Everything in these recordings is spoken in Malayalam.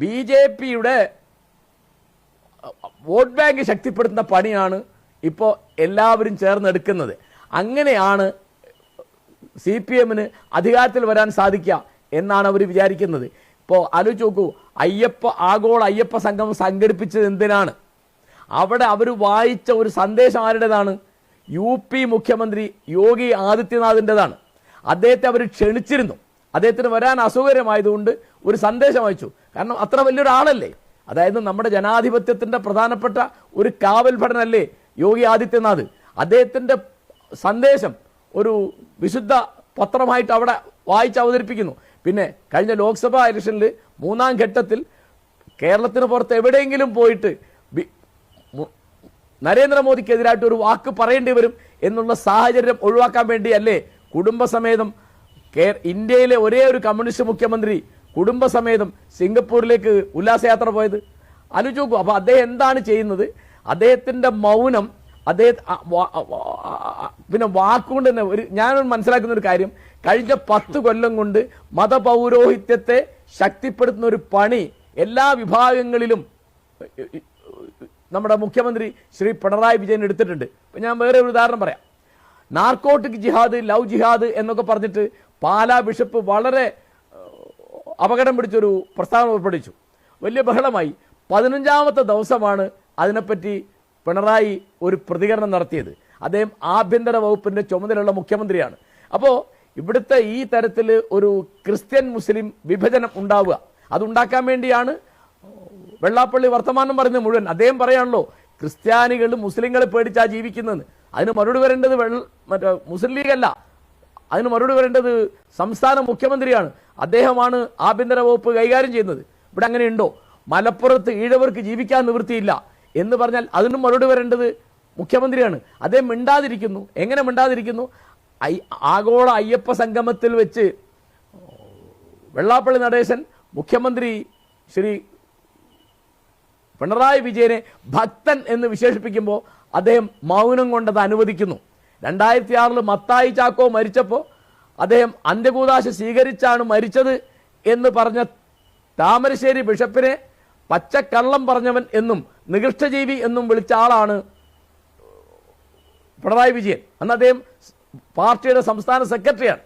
BJPയുടെ വോട്ട് ബാങ്ക് ശക്തിപ്പെടുത്തുന്ന പണിയാണ് ഇപ്പോൾ എല്ലാവരും ചേർന്നെടുക്കുന്നത്. അങ്ങനെയാണ് CPMന് അധികാരത്തിൽ വരാൻ സാധിക്കുക എന്നാണ് അവർ വിചാരിക്കുന്നത്. ഇപ്പോൾ ആലോചിച്ച് നോക്കൂ, ആഗോള അയ്യപ്പ സംഗമം സംഘടിപ്പിച്ചത് എന്തിനാണ്? അവിടെ അവർ വായിച്ച ഒരു സന്ദേശം ആരുടേതാണ്? UP മുഖ്യമന്ത്രി യോഗി ആദിത്യനാഥിൻ്റെതാണ്. അദ്ദേഹത്തെ അവർ ക്ഷണിച്ചിരുന്നു. അദ്ദേഹത്തിന് വരാൻ അസൗകര്യമായതുകൊണ്ട് ഒരു സന്ദേശം അയച്ചു. കാരണം അത്ര വലിയൊരാളല്ലേ, അതായത് നമ്മുടെ ജനാധിപത്യത്തിൻ്റെ പ്രധാനപ്പെട്ട ഒരു കാവൽ ഭടനല്ലേ യോഗി ആദിത്യനാഥ്. അദ്ദേഹത്തിൻ്റെ സന്ദേശം ഒരു വിശുദ്ധ പത്രമായിട്ട് അവിടെ വായിച്ച് അവതരിപ്പിക്കുന്നു. പിന്നെ കഴിഞ്ഞ ലോക്സഭാ ഇലക്ഷനിൽ 3ാം ഘട്ടത്തിൽ കേരളത്തിന് പുറത്ത് എവിടെയെങ്കിലും പോയിട്ട് നരേന്ദ്രമോദിക്കെതിരായിട്ട് ഒരു വാക്ക് പറയേണ്ടി വരും എന്നുള്ള സാഹചര്യം ഒഴിവാക്കാൻ വേണ്ടിയല്ലേ കുടുംബസമേതം ഇന്ത്യയിലെ ഒരേ ഒരു കമ്മ്യൂണിസ്റ്റ് മുഖ്യമന്ത്രി കുടുംബസമേതം സിംഗപ്പൂരിലേക്ക് ഉല്ലാസയാത്ര പോയത്? ആലോചിച്ച് നോക്കൂ. അപ്പോൾ അദ്ദേഹം എന്താണ് ചെയ്യുന്നത്? അദ്ദേഹത്തിൻ്റെ മൗനം, പിന്നെ വാക്കുകൊണ്ട് തന്നെ ഞാൻ മനസ്സിലാക്കുന്ന ഒരു കാര്യം, കഴിഞ്ഞ 10 കൊല്ലം കൊണ്ട് മതപൗരോഹിത്യത്തെ ശക്തിപ്പെടുത്തുന്ന ഒരു പണി എല്ലാ വിഭാഗങ്ങളിലും നമ്മുടെ മുഖ്യമന്ത്രി ശ്രീ പിണറായി വിജയൻ എടുത്തിട്ടുണ്ട്. ഇപ്പം ഞാൻ വേറെ ഒരു ഉദാഹരണം പറയാം. നാർക്കോട്ടിക് ജിഹാദ്, ലവ് ജിഹാദ് എന്നൊക്കെ പറഞ്ഞിട്ട് പാലാ ബിഷപ്പ് വളരെ അപകടം പിടിച്ചൊരു പ്രസ്താവന പുറപ്പെടുവിച്ചു. വലിയ ബഹളമായി. 15ാമത്തെ ദിവസമാണ് അതിനെപ്പറ്റി പിണറായി ഒരു പ്രതികരണം നടത്തിയത്. അദ്ദേഹം ആഭ്യന്തര വകുപ്പിൻ്റെ ചുമതലയുള്ള മുഖ്യമന്ത്രിയാണ്. അപ്പോൾ ഇവിടുത്തെ ഈ തരത്തിൽ ഒരു ക്രിസ്ത്യൻ മുസ്ലിം വിഭജനം ഉണ്ടാവുക, അതുണ്ടാക്കാൻ വേണ്ടിയാണ് വെള്ളാപ്പള്ളി വർത്തമാനം പറയുന്നത് മുഴുവൻ. അദ്ദേഹം പറയാണല്ലോ ക്രിസ്ത്യാനികൾ മുസ്ലിങ്ങളെ പേടിച്ചാണ് ജീവിക്കുന്നതെന്ന്. അതിന് മറുപടി വരേണ്ടത് മുസ്ലിം ലീഗല്ല, അതിന് മറുപടി വരേണ്ടത് സംസ്ഥാന മുഖ്യമന്ത്രിയാണ്. അദ്ദേഹമാണ് ആഭ്യന്തര വകുപ്പ് കൈകാര്യം ചെയ്യുന്നത്. ഇവിടെ അങ്ങനെയുണ്ടോ? മലപ്പുറത്ത് ഈഴവർക്ക് ജീവിക്കാൻ നിവൃത്തിയില്ല എന്ന് പറഞ്ഞാൽ അതിനും മറുപടി വരേണ്ടത് മുഖ്യമന്ത്രിയാണ്. അദ്ദേഹം മിണ്ടാതിരിക്കുന്നു. എങ്ങനെ മിണ്ടാതിരിക്കുന്നു? ആഗോള അയ്യപ്പ സംഗമത്തിൽ വെച്ച് വെള്ളാപ്പള്ളി നടേശൻ മുഖ്യമന്ത്രി ശ്രീ പിണറായി വിജയനെ ഭക്തൻ എന്ന് വിശേഷിപ്പിക്കുമ്പോൾ അദ്ദേഹം മൗനം കൊണ്ടത് അനുവദിക്കുന്നു. 2006 മത്തായി ചാക്കോ മരിച്ചപ്പോൾ അദ്ദേഹം അന്ത്യകൂദാശ സ്വീകരിച്ചാണ് മരിച്ചത് എന്ന് പറഞ്ഞ താമരശ്ശേരി ബിഷപ്പിനെ പച്ചക്കള്ളം പറഞ്ഞവൻ എന്നും നികൃഷ്ടജീവി എന്നും വിളിച്ച ആളാണ് പിണറായി വിജയൻ. അന്ന് അദ്ദേഹം പാർട്ടിയുടെ സംസ്ഥാന സെക്രട്ടറിയാണ്.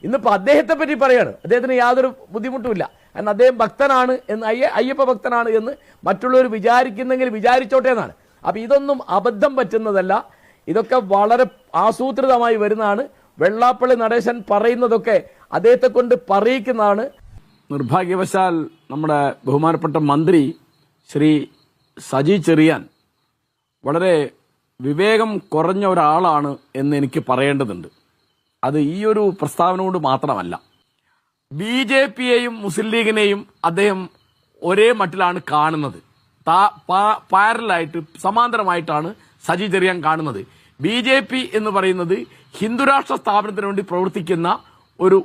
ഇന്നിപ്പോൾ അദ്ദേഹത്തെ പറ്റി പറയാണ്. അദ്ദേഹത്തിന് യാതൊരു ബുദ്ധിമുട്ടുമില്ല. കാരണം അദ്ദേഹം ഭക്തനാണ് എന്ന്, അയ്യപ്പ ഭക്തനാണ് എന്ന് മറ്റുള്ളവർ വിചാരിക്കുന്നെങ്കിൽ വിചാരിച്ചോട്ടെ എന്നാണ്. അപ്പം ഇതൊന്നും അബദ്ധം പറ്റുന്നതല്ല, ഇതൊക്കെ വളരെ ആസൂത്രിതമായി വരുന്നതാണ്. വെള്ളാപ്പള്ളി നടേശൻ പറയുന്നതൊക്കെ അദ്ദേഹത്തെ കൊണ്ട് പറയിക്കുന്നതാണ്. നിർഭാഗ്യവശാൽ നമ്മുടെ ബഹുമാനപ്പെട്ട മന്ത്രി ശ്രീ സജി ചെറിയാൻ വളരെ വിവേകം കുറഞ്ഞ ഒരാളാണ് എന്ന് എനിക്ക് പറയേണ്ടതുണ്ട്. അത് ഈ ഒരു പ്രസ്താവന കൊണ്ട് മാത്രമല്ല, BJPയെയും മുസ്ലിം ലീഗിനെയും അദ്ദേഹം ഒരേ മട്ടിലാണ് കാണുന്നത്. പാരലായിട്ട് സമാന്തരമായിട്ടാണ് സജി ചെറിയാൻ കാണുന്നത്. BJP എന്ന് പറയുന്നത് ഹിന്ദുരാഷ്ട്ര സ്ഥാപനത്തിന് വേണ്ടി പ്രവർത്തിക്കുന്ന ഒരു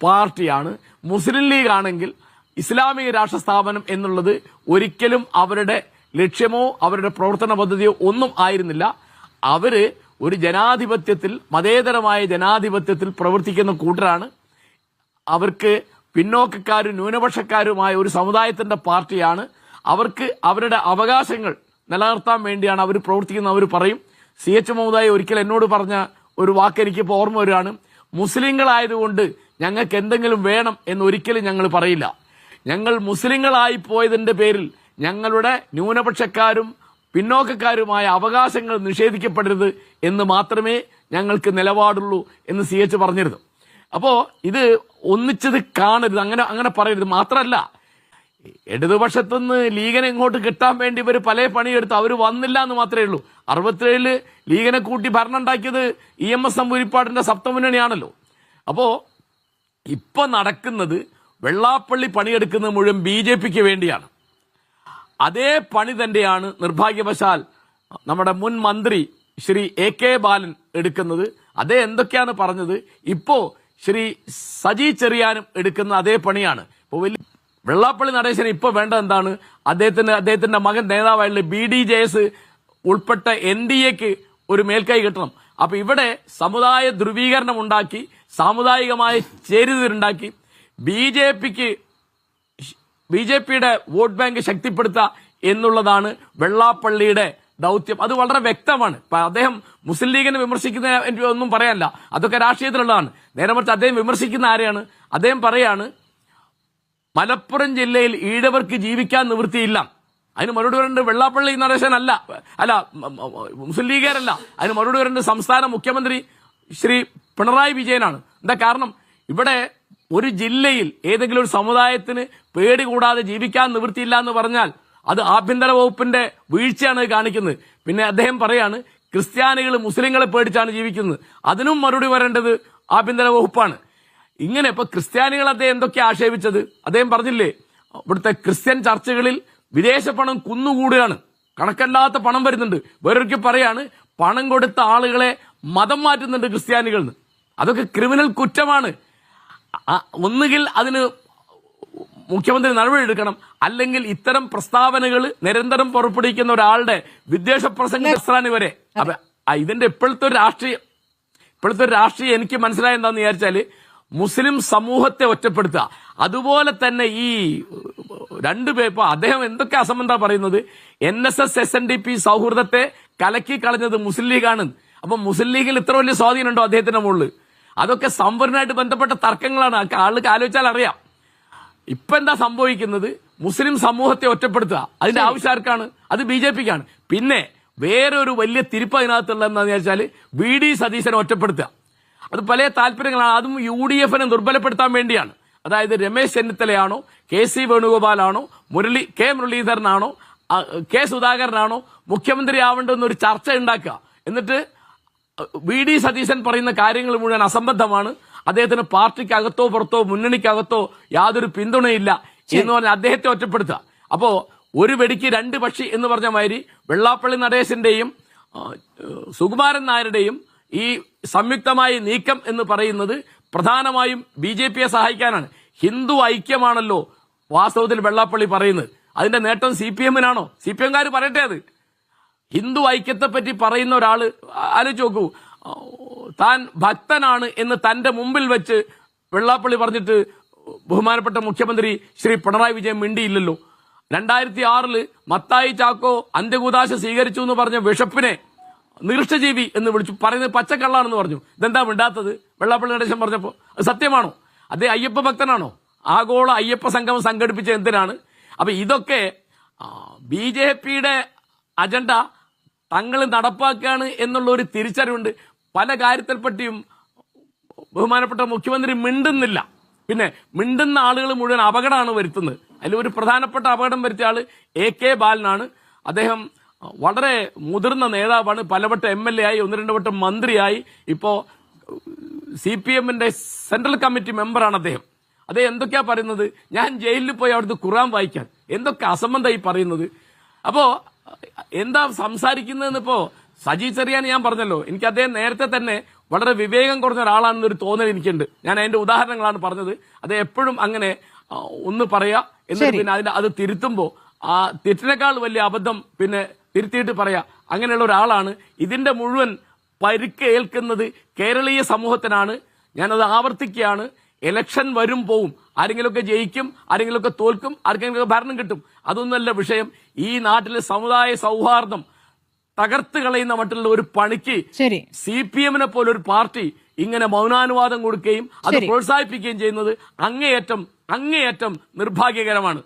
പാർട്ടിയാണ്. മുസ്ലിം ലീഗ് ആണെങ്കിൽ ഇസ്ലാമിക രാഷ്ട്ര സ്ഥാപനം എന്നുള്ളത് ഒരിക്കലും അവരുടെ ലക്ഷ്യമോ അവരുടെ പ്രവർത്തന പദ്ധതിയോ ഒന്നും ആയിരുന്നില്ല. അവര് ഒരു ജനാധിപത്യത്തിൽ, മതേതരമായ ജനാധിപത്യത്തിൽ പ്രവർത്തിക്കുന്ന കൂട്ടരാണ്. അവർക്ക് പിന്നോക്കക്കാരും ന്യൂനപക്ഷക്കാരുമായ ഒരു സമുദായത്തിന്റെ പാർട്ടിയാണ്. അവർക്ക് അവരുടെ അവകാശങ്ങൾ നിലനിർത്താൻ വേണ്ടിയാണ് അവർ പ്രവർത്തിക്കുന്നത്. അവർ പറയും, CH മഹോദയ ഒരിക്കൽ എന്നോട് പറഞ്ഞ ഒരു വാക്ക് എനിക്കിപ്പോൾ ഓർമ്മ വരികയാണ്. മുസ്ലിങ്ങളായതുകൊണ്ട് ഞങ്ങൾക്ക് എന്തെങ്കിലും വേണം എന്ന് ഒരിക്കലും ഞങ്ങൾ പറയില്ല. ഞങ്ങൾ മുസ്ലിങ്ങളായി പോയതിന്റെ പേരിൽ ഞങ്ങളുടെ ന്യൂനപക്ഷക്കാരും പിന്നോക്കക്കാരുമായ അവകാശങ്ങൾ നിഷേധിക്കപ്പെടരുത് എന്ന് മാത്രമേ ഞങ്ങൾക്ക് നിലപാടുള്ളൂ എന്ന് CH പറഞ്ഞിരുന്നു. അപ്പോൾ ഇത് ഒന്നിച്ചത് കാണരുത്, അങ്ങനെ പറയരുത്. മാത്രമല്ല, ഇടതുപക്ഷത്തുനിന്ന് ലീഗിനെ ഇങ്ങോട്ട് കിട്ടാൻ വേണ്ടി ഇവർ പല പണിയെടുത്ത് അവർ വന്നില്ല എന്ന് മാത്രമേ ഉള്ളൂ. 67 ലീഗിനെ കൂട്ടി ഭരണം ഉണ്ടാക്കിയത് EMS നമ്പൂതിരിപ്പാടിന്റെ സപ്തമുന്നണിയാണല്ലോ. അപ്പോ ഇപ്പൊ നടക്കുന്നത് വെള്ളാപ്പള്ളി പണിയെടുക്കുന്നത് മുഴുവൻ BJPക്ക് വേണ്ടിയാണ്. അതേ പണി തന്നെയാണ് നിർഭാഗ്യവശാൽ നമ്മുടെ മുൻ മന്ത്രി ശ്രീ AK ബാലൻ എടുക്കുന്നത്. അതേ എന്തൊക്കെയാണ് പറഞ്ഞത് ഇപ്പോ ശ്രീ സജി ചെറിയാനും എടുക്കുന്ന അതേ പണിയാണ്. ഇപ്പോൾ വെള്ളാപ്പള്ളി നടേശന് ഇപ്പൊ വേണ്ട എന്താണ്? അദ്ദേഹത്തിന്റെ മകൻ നേതാവായുള്ള BDJS ഉൾപ്പെട്ട NDAക്ക് ഒരു മേൽക്കൈ കിട്ടണം. അപ്പൊ ഇവിടെ സമുദായ ധ്രുവീകരണം ഉണ്ടാക്കി, സാമുദായികമായ ചേരിതിരുണ്ടാക്കി BJPക്ക് BJPയുടെ വോട്ട് ബാങ്ക് ശക്തിപ്പെടുത്തുക എന്നുള്ളതാണ് വെള്ളാപ്പള്ളിയുടെ ദൗത്യം. അത് വളരെ വ്യക്തമാണ്. അദ്ദേഹം മുസ്ലിം ലീഗിനെ വിമർശിക്കുന്ന എനിക്ക് ഒന്നും പറയാനില്ല, അതൊക്കെ രാഷ്ട്രീയത്തിലുള്ളതാണ്. നേരെ മറിച്ച് അദ്ദേഹം വിമർശിക്കുന്ന ആരെയാണ്? അദ്ദേഹം പറയാണ് മലപ്പുറം ജില്ലയിൽ ഈഴവർക്ക് ജീവിക്കാൻ നിവൃത്തിയില്ല. അതിന് മറുപടി വരേണ്ടത് വെള്ളാപ്പള്ളി നടേശൻ അല്ല, മുസ്ലിം ലീഗുകാരല്ല. അതിന് മറുപടി വരേണ്ടത് സംസ്ഥാന മുഖ്യമന്ത്രി ശ്രീ പിണറായി വിജയനാണ്. എന്താ കാരണം? ഇവിടെ ഒരു ജില്ലയിൽ ഏതെങ്കിലും ഒരു സമുദായത്തിന് പേടി കൂടാതെ ജീവിക്കാൻ നിവൃത്തിയില്ല എന്ന് പറഞ്ഞാൽ അത് ആഭ്യന്തര വകുപ്പിന്റെ വീഴ്ചയാണ് കാണിക്കുന്നത്. പിന്നെ അദ്ദേഹം പറയാണ് ക്രിസ്ത്യാനികൾ മുസ്ലിങ്ങളെ പേടിച്ചാണ് ജീവിക്കുന്നത്. അതിനും മറുപടി വരേണ്ടത് ആഭ്യന്തര വകുപ്പാണ്. ഇങ്ങനെ ഇപ്പൊ ക്രിസ്ത്യാനികൾ അദ്ദേഹം എന്തൊക്കെ ആക്ഷേപിച്ചത്? അദ്ദേഹം പറഞ്ഞില്ലേ, ഇവിടുത്തെ ക്രിസ്ത്യൻ ചർച്ചുകളിൽ വിദേശ പണം കുന്നുകൂടുകയാണ്, കണക്കല്ലാത്ത പണം വരുന്നുണ്ട്. വേറൊരിക്കൽ പറയാണ് പണം കൊടുത്ത ആളുകളെ മതം മാറ്റുന്നുണ്ട് ക്രിസ്ത്യാനികൾ. അതൊക്കെ ക്രിമിനൽ കുറ്റമാണ്. ഒന്നുകിൽ അതിന് മുഖ്യമന്ത്രി നടപടിയെടുക്കണം, അല്ലെങ്കിൽ ഇത്തരം പ്രസ്താവനകൾ നിരന്തരം പുറപ്പെടുവിക്കുന്ന ഒരാളുടെ വിദ്വേഷ പ്രസംഗം വരെ. അപ്പൊ ഇതിന്റെ ഇപ്പോഴത്തെ ഒരു രാഷ്ട്രീയം എനിക്ക് മനസ്സിലായ എന്താന്ന് വിചാരിച്ചാല് മുസ്ലിം സമൂഹത്തെ ഒറ്റപ്പെടുത്തുക. അതുപോലെ തന്നെ ഈ രണ്ടുപേർ അദ്ദേഹം എന്തൊക്കെ അസംബന്ധ പറയുന്നത്, NSS SNDP സൗഹൃദത്തെ കലക്കി കളഞ്ഞത് മുസ്ലിം ലീഗാണ്. അപ്പൊ മുസ്ലിം ലീഗിൽ ഇത്ര വലിയ സ്വാധീനമുണ്ടോ അദ്ദേഹത്തിന്റെ മുകളിൽ? അതൊക്കെ സംവരണമായിട്ട് ബന്ധപ്പെട്ട തർക്കങ്ങളാണ്. ആൾക്ക് ആലോചിച്ചാൽ അറിയാം. ഇപ്പൊ എന്താ സംഭവിക്കുന്നത്? മുസ്ലിം സമൂഹത്തെ ഒറ്റപ്പെടുത്തുക. അതിന്റെ ആവശ്യം ആർക്കാണ്? അത് BJPക്കാണ്. പിന്നെ വേറൊരു വലിയ തിരിപ്പ് അതിനകത്തുള്ള എന്താണെന്ന് വെച്ചാൽ VD സതീശനെ ഒറ്റപ്പെടുത്തുക. അത് പല താല്പര്യങ്ങളാണ്. അതും UDF-നെ ദുർബലപ്പെടുത്താൻ വേണ്ടിയാണ്. അതായത് രമേശ് ചെന്നിത്തലയാണോ, KC വേണുഗോപാലാണോ, K മുരളീധരനാണോ, K സുധാകരനാണോ മുഖ്യമന്ത്രി ആവേണ്ടെന്നൊരു ചർച്ച ഉണ്ടാക്കുക. എന്നിട്ട് VD സതീശൻ പറയുന്ന കാര്യങ്ങൾ മുഴുവൻ അസംബന്ധമാണ്, അദ്ദേഹത്തിന് പാർട്ടിക്കകത്തോ പുറത്തോ മുന്നണിക്കകത്തോ യാതൊരു പിന്തുണയില്ല എന്ന് പറഞ്ഞ് അദ്ദേഹത്തെ ഒറ്റപ്പെടുത്തുക. അപ്പോ ഒരു വെടിക്ക് രണ്ട് പക്ഷി എന്ന് പറഞ്ഞ മാതിരി വെള്ളാപ്പള്ളി നടേശന്റെയും സുകുമാരൻ നായരുടെയും ഈ സംയുക്തമായ നീക്കം എന്ന് പറയുന്നത് പ്രധാനമായും BJPയെ സഹായിക്കാനാണ്. ഹിന്ദു ഐക്യമാണല്ലോ വാസ്തവത്തിൽ വെള്ളാപ്പള്ളി പറയുന്നത്. അതിന്റെ നേട്ടം CPM-നാണോ? CPM-കാർ പറയട്ടെ. അത് ഹിന്ദു ഐക്യത്തെ പറ്റി പറയുന്ന ഒരാള് ആലോചിച്ച് നോക്കൂ, താൻ ഭക്തനാണ് എന്ന് തന്റെ മുമ്പിൽ വെച്ച് വെള്ളാപ്പള്ളി പറഞ്ഞിട്ട് ബഹുമാനപ്പെട്ട മുഖ്യമന്ത്രി ശ്രീ പിണറായി വിജയൻ മിണ്ടിയില്ലല്ലോ. 2006 മത്തായി ചാക്കോ അന്ത്യകൂദാശ സ്വീകരിച്ചു എന്ന് പറഞ്ഞ ബിഷപ്പിനെ നികൃഷ്ടജീവി എന്ന് വിളിച്ചു, പറയുന്നത് പച്ചക്കള്ളാണെന്ന് പറഞ്ഞു. ഇതെന്താ മിണ്ടാത്തത്? വെള്ളാപ്പള്ളി നടേശൻ പറഞ്ഞപ്പോ അത് സത്യമാണോ? അദ്ദേഹം അയ്യപ്പ ഭക്തനാണോ? ആഗോള അയ്യപ്പ സംഗമം സംഘടിപ്പിച്ച എന്തിനാണ്? അപ്പൊ ഇതൊക്കെ BJPയുടെ അജണ്ട തങ്ങൾ നടപ്പാക്കുകയാണ് എന്നുള്ള ഒരു തിരിച്ചറിവുണ്ട്. പല കാര്യത്തിൽ പറ്റിയും ബഹുമാനപ്പെട്ട മുഖ്യമന്ത്രി മിണ്ടുന്നില്ല. പിന്നെ മിണ്ടുന്ന ആളുകൾ മുഴുവൻ അപകടമാണ് വരുത്തുന്നത്. അതിൽ ഒരു പ്രധാനപ്പെട്ട അപകടം വരുത്തിയ ആള് AK ബാലനാണ്. അദ്ദേഹം വളരെ മുതിർന്ന നേതാവാണ്, പലവട്ടം MLA ആയി, 1-2 വട്ടം മന്ത്രിയായി, ഇപ്പോ CPM-ന്റെ സെൻട്രൽ കമ്മിറ്റി മെമ്പറാണ് അദ്ദേഹം. എന്തൊക്കെയാ പറയുന്നത്? ഞാൻ ജയിലിൽ പോയി അവിടുത്തെ ഖുർആൻ വായിക്കാൻ. എന്തൊക്കെ അസംബന്ധമായി പറയുന്നത്? അപ്പോ എന്താ സംസാരിക്കുന്നതെന്ന് ഇപ്പോ സജി ചെറിയാൻ ഞാൻ പറഞ്ഞല്ലോ, എനിക്ക് അദ്ദേഹം നേരത്തെ തന്നെ വളരെ വിവേകം കുറഞ്ഞ ഒരാളാണെന്നൊരു തോന്നൽ എനിക്കുണ്ട്. ഞാൻ അതിന്റെ ഉദാഹരണങ്ങളാണ് പറഞ്ഞത്. അത് എപ്പോഴും അങ്ങനെ ഒന്ന് പറയാ, എന്നിട്ട് പിന്നെ അത് തിരുത്തുമ്പോ ആ തെറ്റിനേക്കാൾ വലിയ അബദ്ധം പിന്നെ തിരുത്തിയിട്ട് പറയാ. അങ്ങനെയുള്ള ഒരാളാണ്. ഇതിന്റെ മുഴുവൻ പരിക്ക് ഏൽക്കുന്നത് കേരളീയ സമൂഹത്തിനാണ്. ഞാനത് ആവർത്തിക്കുകയാണ്. ഇലക്ഷൻ വരും പോവും, ആരെങ്കിലുമൊക്കെ ജയിക്കും, ആരെങ്കിലുമൊക്കെ തോൽക്കും, ആർക്കെങ്കിലും ഭരണം കിട്ടും. അതൊന്നുമല്ല വിഷയം. ഈ നാട്ടിലെ സമുദായ സൗഹാർദ്ദം തകർത്ത് കളയുന്ന മറ്റുള്ള ഒരു പണിക്ക് CPM-നെ പോലെ ഒരു പാർട്ടി ഇങ്ങനെ മൗനാനുവാദം കൊടുക്കുകയും അത് പ്രോത്സാഹിപ്പിക്കുകയും ചെയ്യുന്നത് അങ്ങേയറ്റം നിർഭാഗ്യകരമാണ്.